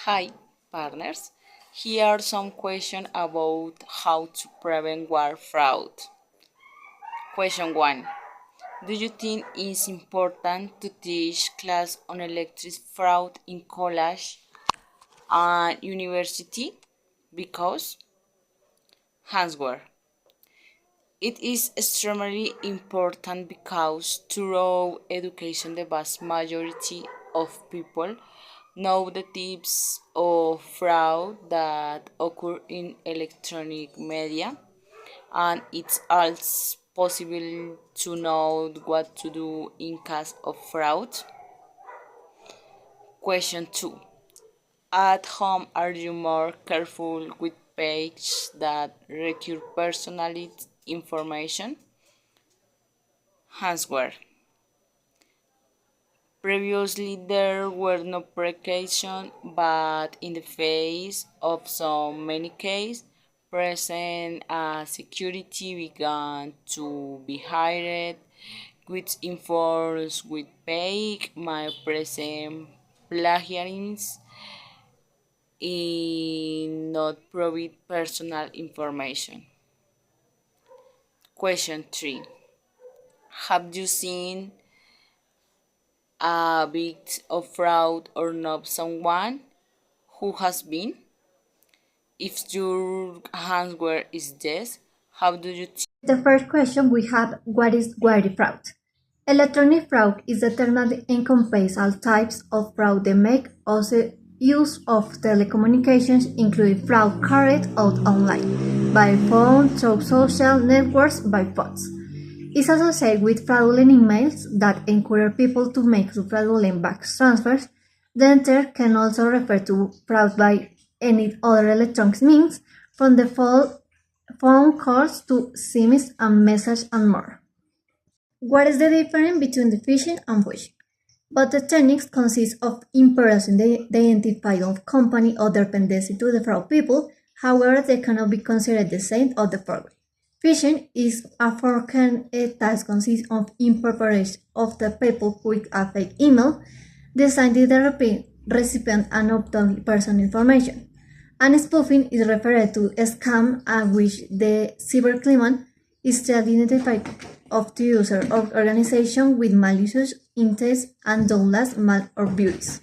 Hi, partners. Here are some questions about how to prevent wire fraud. Question 1. Do you think it's important to teach class on electric fraud in college and university? Because answer. It is extremely important because through education, the vast majority of people know the types of fraud that occur in electronic media, and it's also possible to know what to do in case of fraud. Question 2. At home, are you more careful with pages that require personal information? Answer. Previously, there were no precautions, but in the face of so many cases, present security began to be hired, which informs with fake my present plagiarism in not provide personal information. Question 3. Have you seen a victim of fraud or know someone who has been? If your answer is yes, how do you think? The first question we have, what is wire fraud? Electronic fraud is a term that encompasses all types of fraud that make also use of telecommunications, including fraud carried out online, by phone, through social networks, by bots. It's associated with fraudulent emails that encourage people to make fraudulent bank transfers. The term can also refer to fraud by any other electronic means, from the phone calls to SMS and messages and more. What is the difference between the phishing and phishing? Both the techniques consist of impersonation the identify of company or dependency to the fraud people. However, they cannot be considered the same or the foregoing. Phishing is a foreign task consists of impersonation of the people with a fake email designed to the recipient and obtain personal information. And spoofing is referred to a scam at which the cybercriminal is to identify of the user or organization with malicious intent and doubtless mal or beauties.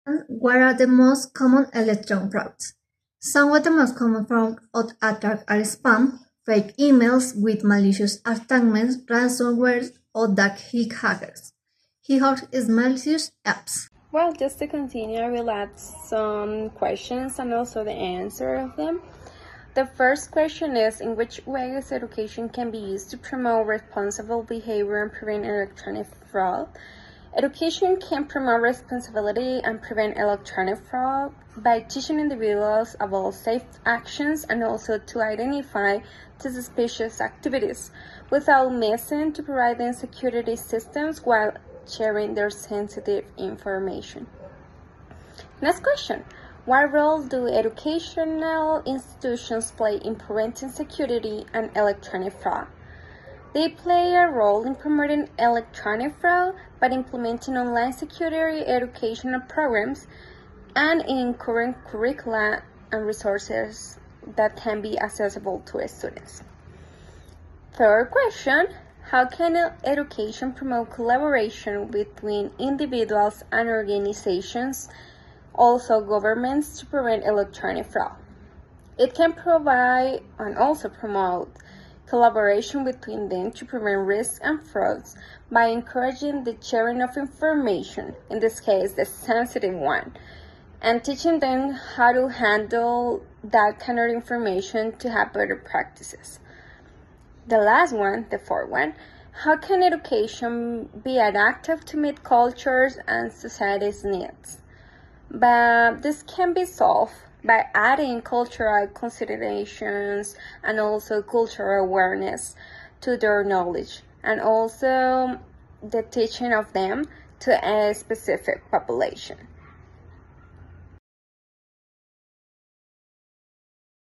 And what are the most common electron frauds? Some of the most common fraud attacks are spam, fake emails with malicious attachments, ransomware, or dark hackers. He is malicious apps. Well, just to continue, I will add some questions and also the answer of them. The first question is, in which ways education can be used to promote responsible behavior and prevent electronic fraud? Education can promote responsibility and prevent electronic fraud by teaching individuals about safe actions and also to identify the suspicious activities without missing to provide them security systems while sharing their sensitive information. Next question. What role do educational institutions play in preventing security and electronic fraud? They play a role in promoting electronic fraud by implementing online security educational programs and in current curricula and resources that can be accessible to students. Third question. How can education promote collaboration between individuals and organizations, also governments, to prevent electronic fraud? It can provide and also promote collaboration between them to prevent risks and frauds by encouraging the sharing of information, in this case the sensitive one, and teaching them how to handle that kind of information to have better practices. The last one, the fourth one, how can education be adaptive to meet cultures and society's needs? But this can be solved by adding cultural considerations and also cultural awareness to their knowledge, and also the teaching of them to a specific population.